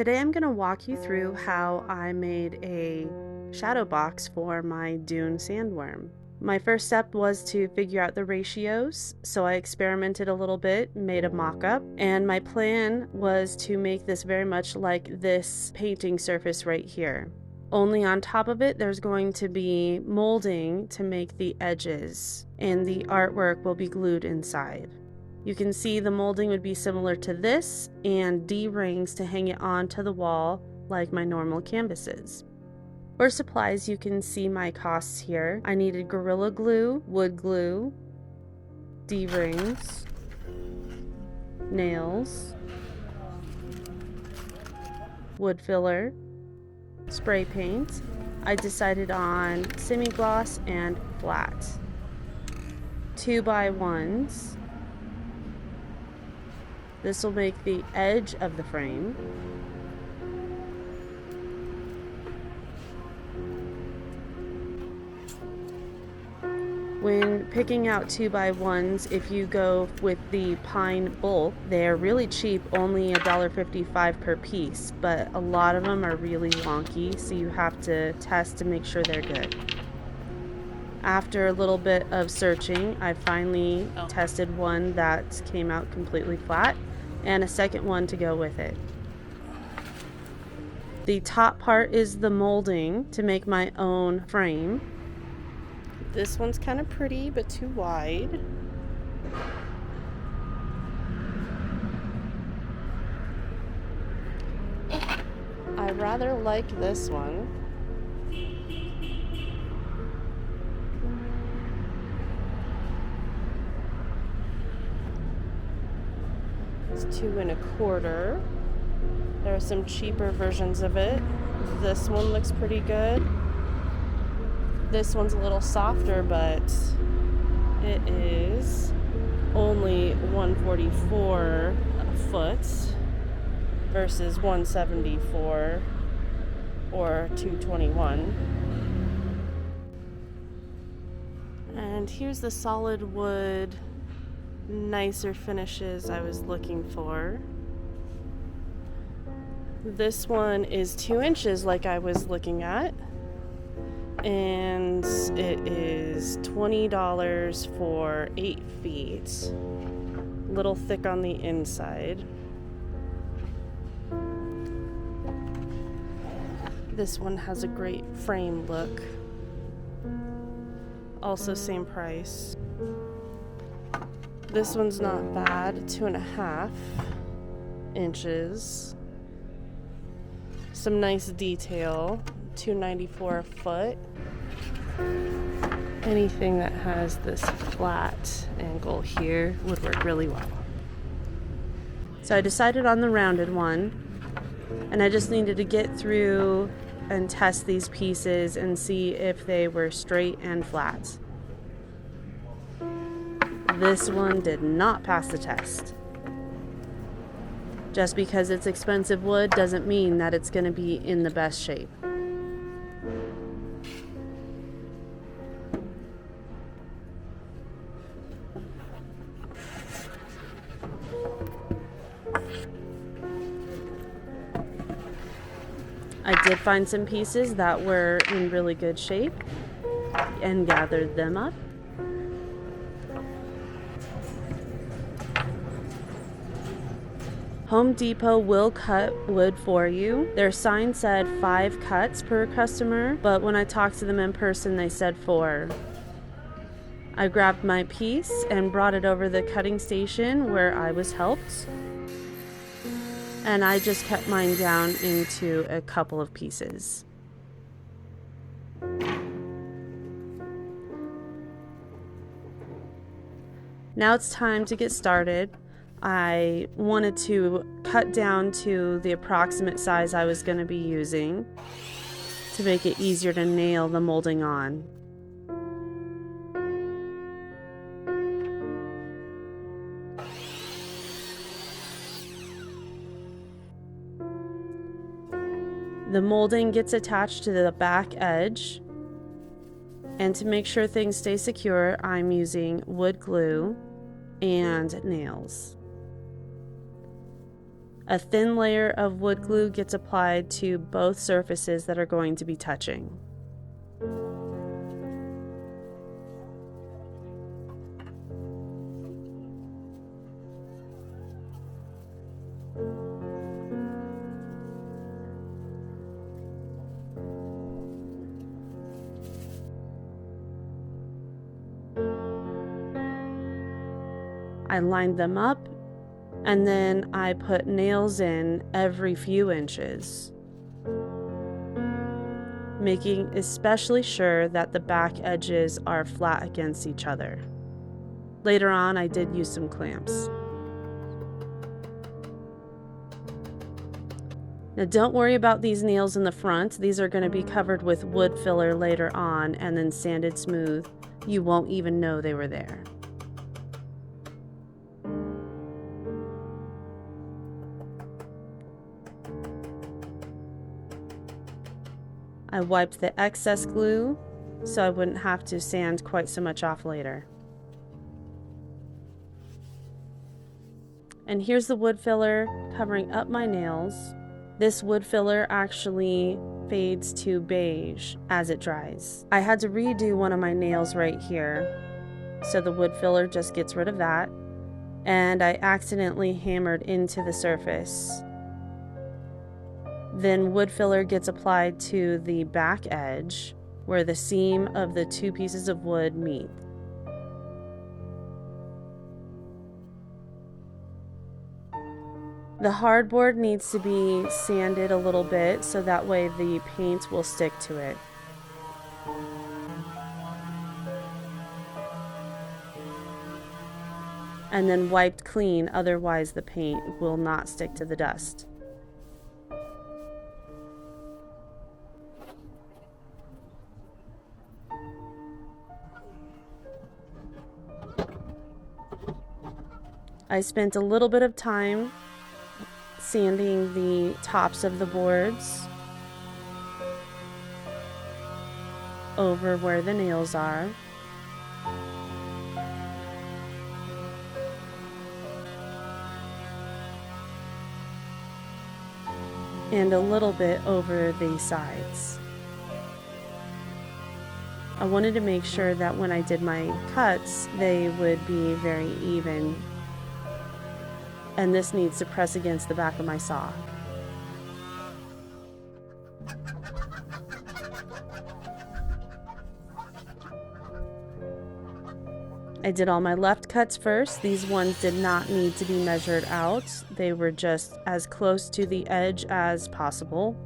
Today I'm going to walk you through how I made a shadow box for my Dune sandworm. My first step was to figure out the ratios, so I experimented a little bit, made a mock-up, and my plan was to make this very much like this painting surface right here. Only on top of it there's going to be molding to make the edges, and the artwork will be glued inside. You can see the molding would be similar to this, and D-rings to hang it onto the wall like my normal canvases. For supplies, you can see my costs here. I needed Gorilla Glue, wood glue, D-rings, nails, wood filler, spray paint. I decided on semi-gloss and flat. 2x1s. This will make the edge of the frame. When picking out 2x1s, if you go with the pine bulk, they're really cheap, only $1.55 per piece, but a lot of them are really wonky, so you have to test to make sure they're good. After a little bit of searching, I finally tested one that came out completely flat, and a second one to go with it. The top part is the molding to make my own frame. This one's kind of pretty, but too wide. I rather like this one. It's 2 1/4. There are some cheaper versions of it. This one looks pretty good. This one's a little softer, but it is only $144 a foot versus $174 or $221. And here's the solid wood, nicer finishes I was looking for. This one is 2 inches like I was looking at, and it is $20 for 8 feet. A little thick on the inside. This one has a great frame look. Also same price. This one's not bad, 2.5 inches. Some nice detail, $2.94 a foot. Anything that has this flat angle here would work really well. So I decided on the rounded one, and I just needed to get through and test these pieces and see if they were straight and flat. This one did not pass the test. Just because it's expensive wood doesn't mean that it's going to be in the best shape. I did find some pieces that were in really good shape and gathered them up. Home Depot will cut wood for you. Their sign said 5 cuts per customer, but when I talked to them in person, they said 4. I grabbed my piece and brought it over the cutting station where I was helped. And I just cut mine down into a couple of pieces. Now it's time to get started. I wanted to cut down to the approximate size I was going to be using to make it easier to nail the molding on. The molding gets attached to the back edge, and to make sure things stay secure, I'm using wood glue and nails. A thin layer of wood glue gets applied to both surfaces that are going to be touching. I lined them up, and then I put nails in every few inches, making especially sure that the back edges are flat against each other. Later on, I did use some clamps. Now don't worry about these nails in the front. These are going to be covered with wood filler later on and then sanded smooth. You won't even know they were there. I wiped the excess glue so I wouldn't have to sand quite so much off later. And here's the wood filler covering up my nails. This wood filler actually fades to beige as it dries. I had to redo one of my nails right here, so the wood filler just gets rid of that. And I accidentally hammered into the surface. Then wood filler gets applied to the back edge where the seam of the two pieces of wood meet. The hardboard needs to be sanded a little bit so that way the paint will stick to it. And then wiped clean, otherwise the paint will not stick to the dust. I spent a little bit of time sanding the tops of the boards over where the nails are. And a little bit over the sides. I wanted to make sure that when I did my cuts, they would be very even. And this needs to press against the back of my saw. I did all my left cuts first. These ones did not need to be measured out. They were just as close to the edge as possible.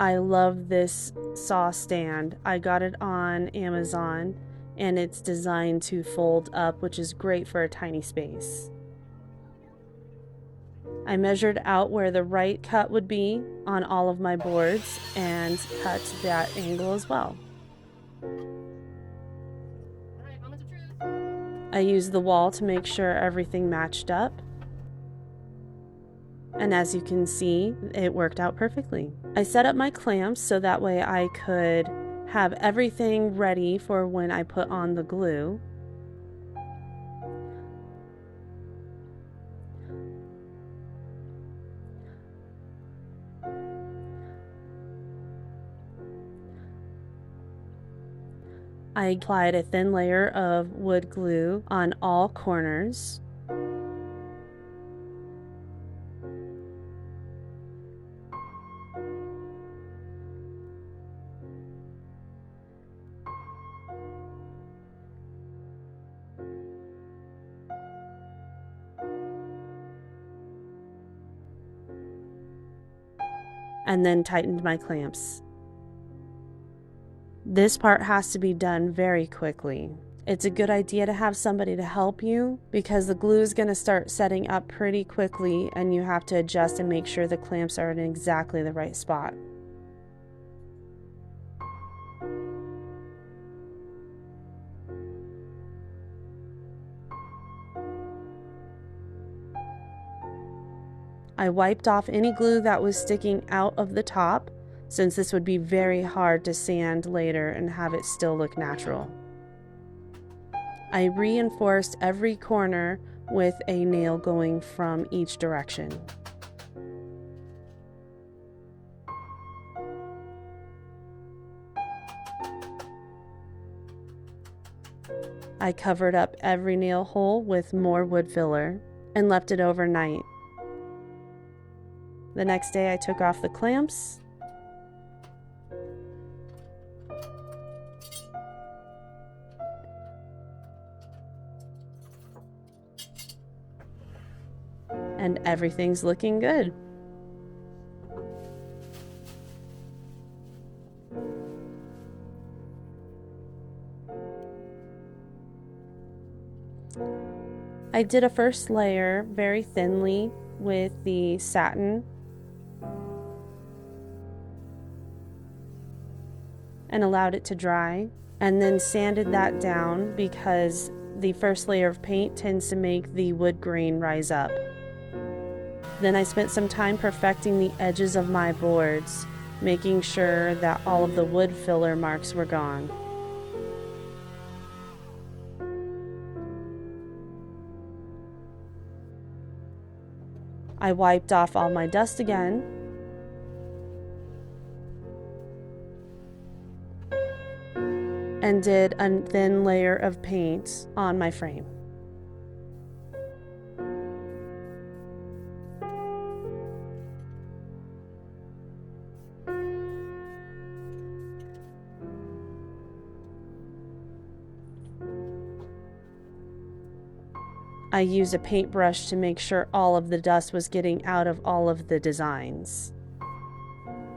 I love this saw stand. I got it on Amazon and it's designed to fold up, which is great for a tiny space. I measured out where the right cut would be on all of my boards and cut that angle as well. I used the wall to make sure everything matched up. And as you can see, it worked out perfectly. I set up my clamps so that way I could have everything ready for when I put on the glue. I applied a thin layer of wood glue on all corners. And then tightened my clamps. This part has to be done very quickly. It's a good idea to have somebody to help you because the glue is going to start setting up pretty quickly and you have to adjust and make sure the clamps are in exactly the right spot. I wiped off any glue that was sticking out of the top, since this would be very hard to sand later and have it still look natural. I reinforced every corner with a nail going from each direction. I covered up every nail hole with more wood filler and left it overnight. The next day I took off the clamps and everything's looking good. I did a first layer very thinly with the satin and allowed it to dry, and then sanded that down because the first layer of paint tends to make the wood grain rise up. Then I spent some time perfecting the edges of my boards, making sure that all of the wood filler marks were gone. I wiped off all my dust again, and did a thin layer of paint on my frame. I used a paintbrush to make sure all of the dust was getting out of all of the designs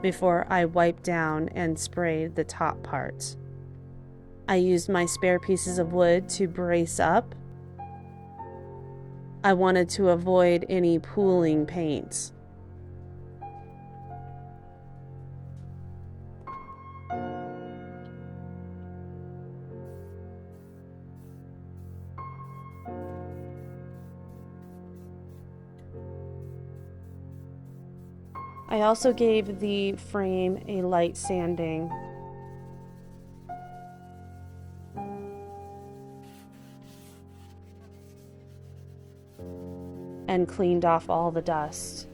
before I wiped down and sprayed the top part. I used my spare pieces of wood to brace up. I wanted to avoid any pooling paint. I also gave the frame a light sanding. And cleaned off all the dust.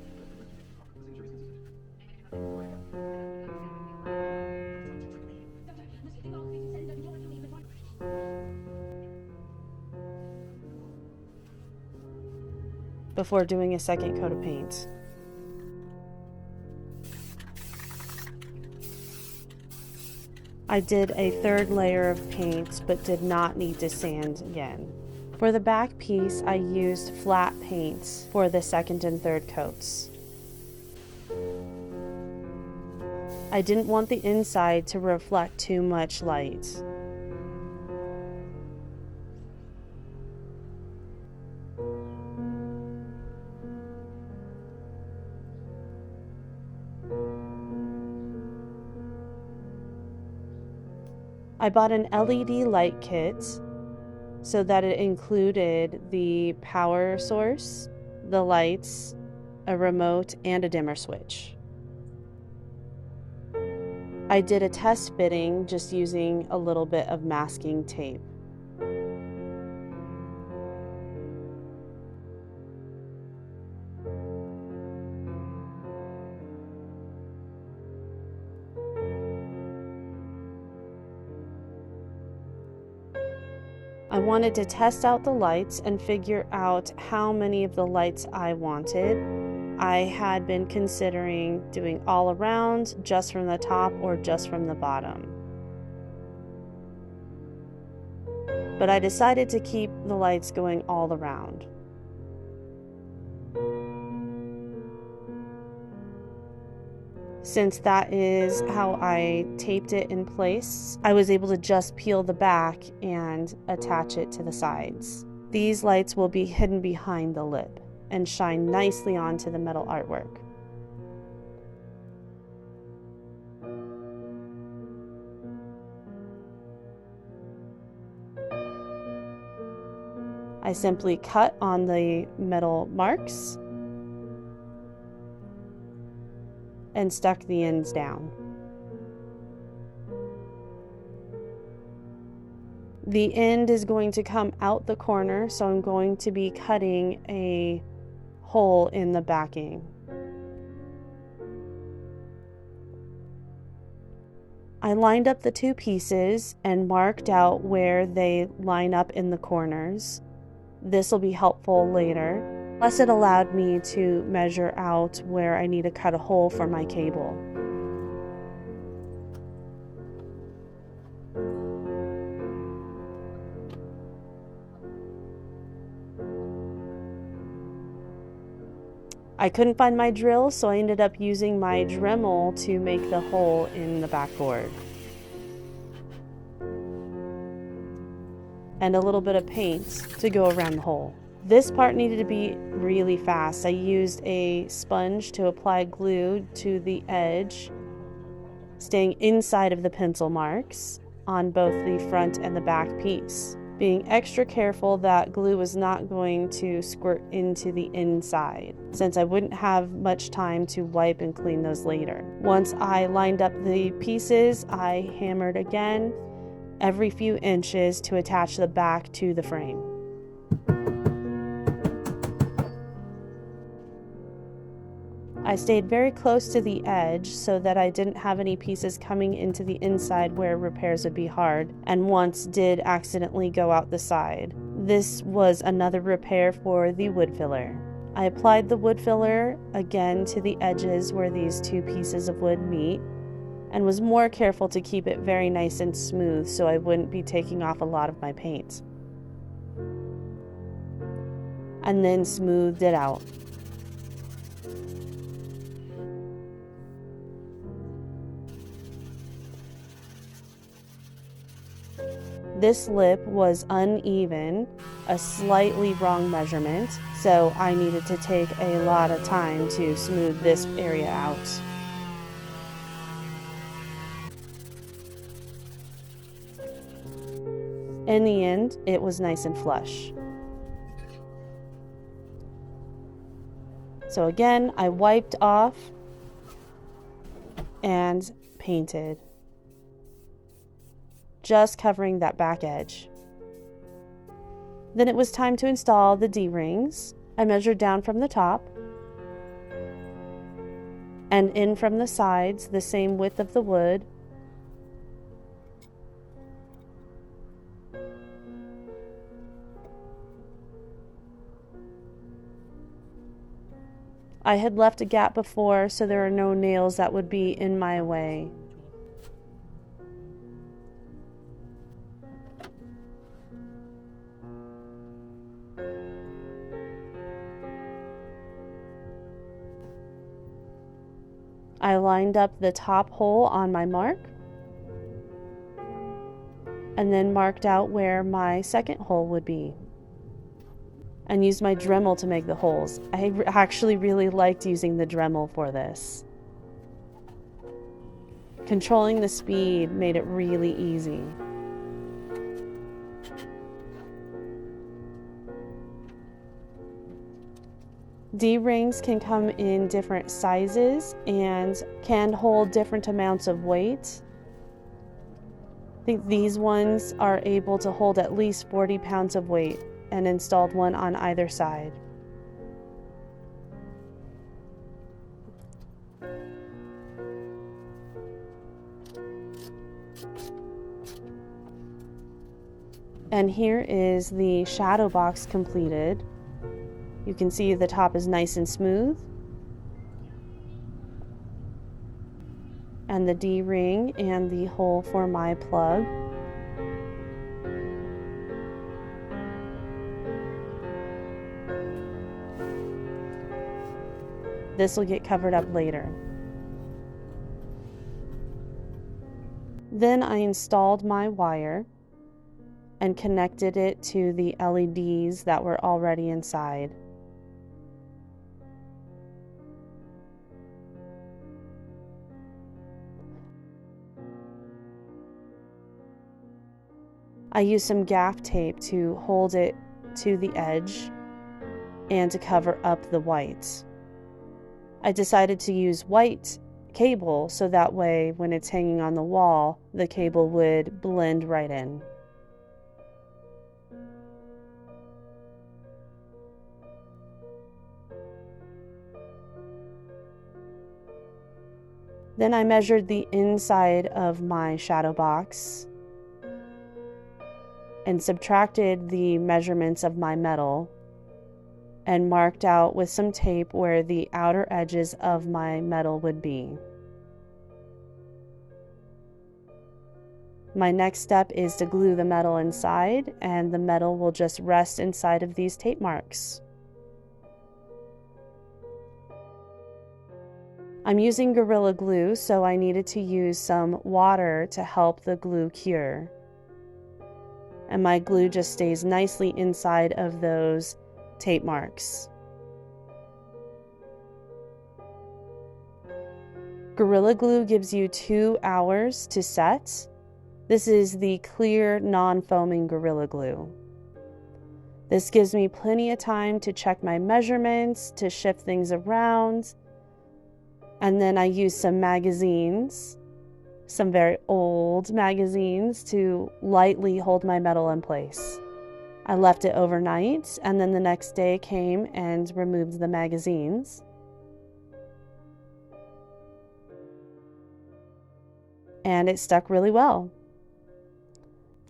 Before doing a second coat of paint. I did a third layer of paint, but did not need to sand again. For the back piece, I used flat paint for the second and third coats. I didn't want the inside to reflect too much light. I bought an LED light kit so that it included the power source, the lights, a remote, and a dimmer switch. I did a test fitting just using a little bit of masking tape. I wanted to test out the lights and figure out how many of the lights I wanted. I had been considering doing all around, just from the top, or just from the bottom. But I decided to keep the lights going all around. Since that is how I taped it in place, I was able to just peel the back and attach it to the sides. These lights will be hidden behind the lip and shine nicely onto the metal artwork. I simply cut on the metal marks and stuck the ends down. The end is going to come out the corner, so I'm going to be cutting a hole in the backing. I lined up the two pieces and marked out where they line up in the corners. This will be helpful later. Plus it allowed me to measure out where I need to cut a hole for my cable. I couldn't find my drill, so I ended up using my Dremel to make the hole in the backboard. And a little bit of paint to go around the hole. This part needed to be really fast. I used a sponge to apply glue to the edge, staying inside of the pencil marks on both the front and the back piece. Being extra careful that glue was not going to squirt into the inside, since I wouldn't have much time to wipe and clean those later. Once I lined up the pieces, I hammered again every few inches to attach the back to the frame. I stayed very close to the edge so that I didn't have any pieces coming into the inside where repairs would be hard, and once did accidentally go out the side. This was another repair for the wood filler. I applied the wood filler again to the edges where these two pieces of wood meet, and was more careful to keep it very nice and smooth so I wouldn't be taking off a lot of my paint. And then smoothed it out. This lip was uneven, a slightly wrong measurement, so I needed to take a lot of time to smooth this area out. In the end, it was nice and flush. So again, I wiped off and painted, just covering that back edge. Then it was time to install the D-rings. I measured down from the top and in from the sides, the same width of the wood. I had left a gap before, so there are no nails that would be in my way. I lined up the top hole on my mark and then marked out where my second hole would be and used my Dremel to make the holes. I actually really liked using the Dremel for this. Controlling the speed made it really easy. D-rings can come in different sizes and can hold different amounts of weight. I think these ones are able to hold at least 40 pounds of weight, and installed one on either side. And here is the Shadowbox completed. You can see the top is nice and smooth. And the D-ring and the hole for my plug. This will get covered up later. Then I installed my wire and connected it to the LEDs that were already inside. I used some gaff tape to hold it to the edge and to cover up the white. I decided to use white cable, so that way when it's hanging on the wall, the cable would blend right in. Then I measured the inside of my shadow box and subtracted the measurements of my metal and marked out with some tape where the outer edges of my metal would be. My next step is to glue the metal inside, and the metal will just rest inside of these tape marks. I'm using Gorilla Glue, so I needed to use some water to help the glue cure. And my glue just stays nicely inside of those tape marks. Gorilla Glue gives you 2 hours to set. This is the clear, non-foaming Gorilla Glue. This gives me plenty of time to check my measurements, to shift things around. And then I use some magazines, some very old magazines, to lightly hold my metal in place. I left it overnight, and then the next day came and removed the magazines. And it stuck really well.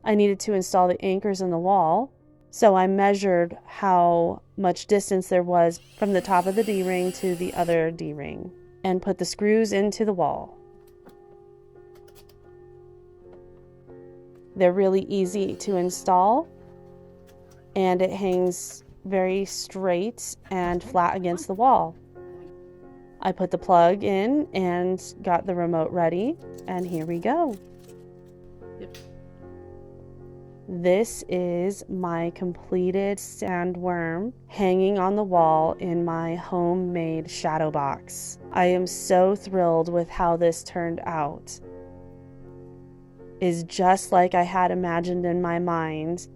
I needed to install the anchors in the wall, so I measured how much distance there was from the top of the D-ring to the other D-ring and put the screws into the wall. They're really easy to install, and it hangs very straight and flat against the wall. I put the plug in and got the remote ready, and here we go. This is my completed sandworm hanging on the wall in my homemade shadow box. I am so thrilled with how this turned out. It's just like I had imagined in my mind,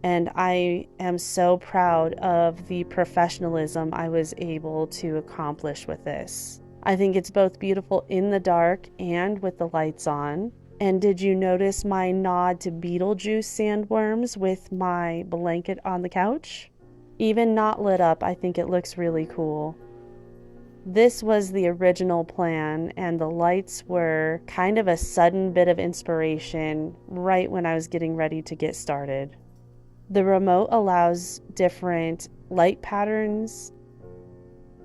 and I am so proud of the professionalism I was able to accomplish with this. I think it's both beautiful in the dark and with the lights on. And did you notice my nod to Beetlejuice sandworms with my blanket on the couch? Even not lit up, I think it looks really cool. This was the original plan, and the lights were kind of a sudden bit of inspiration right when I was getting ready to get started. The remote allows different light patterns,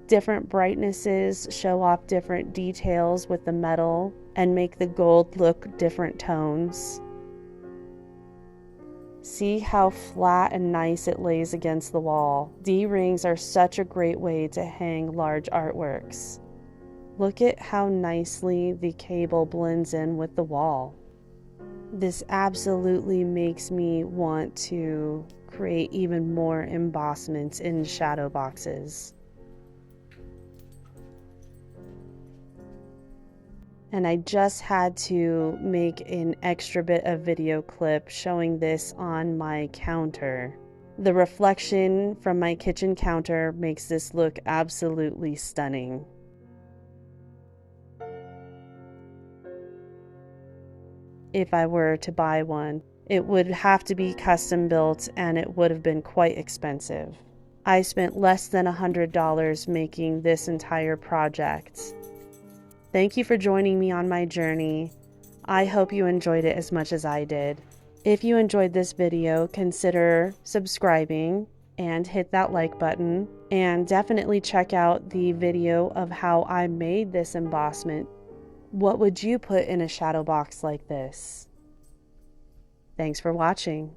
different brightnesses, show off different details with the metal, and make the gold look different tones. See how flat and nice it lays against the wall. D-rings are such a great way to hang large artworks. Look at how nicely the cable blends in with the wall. This absolutely makes me want to create even more embossments in shadow boxes. And I just had to make an extra bit of video clip showing this on my counter. The reflection from my kitchen counter makes this look absolutely stunning. If I were to buy one, it would have to be custom built, and it would have been quite expensive. I spent less than $100 making this entire project. Thank you for joining me on my journey. I hope you enjoyed it as much as I did. If you enjoyed this video, consider subscribing and hit that like button. And definitely check out the video of how I made this embossment. What would you put in a shadow box like this? Thanks for watching.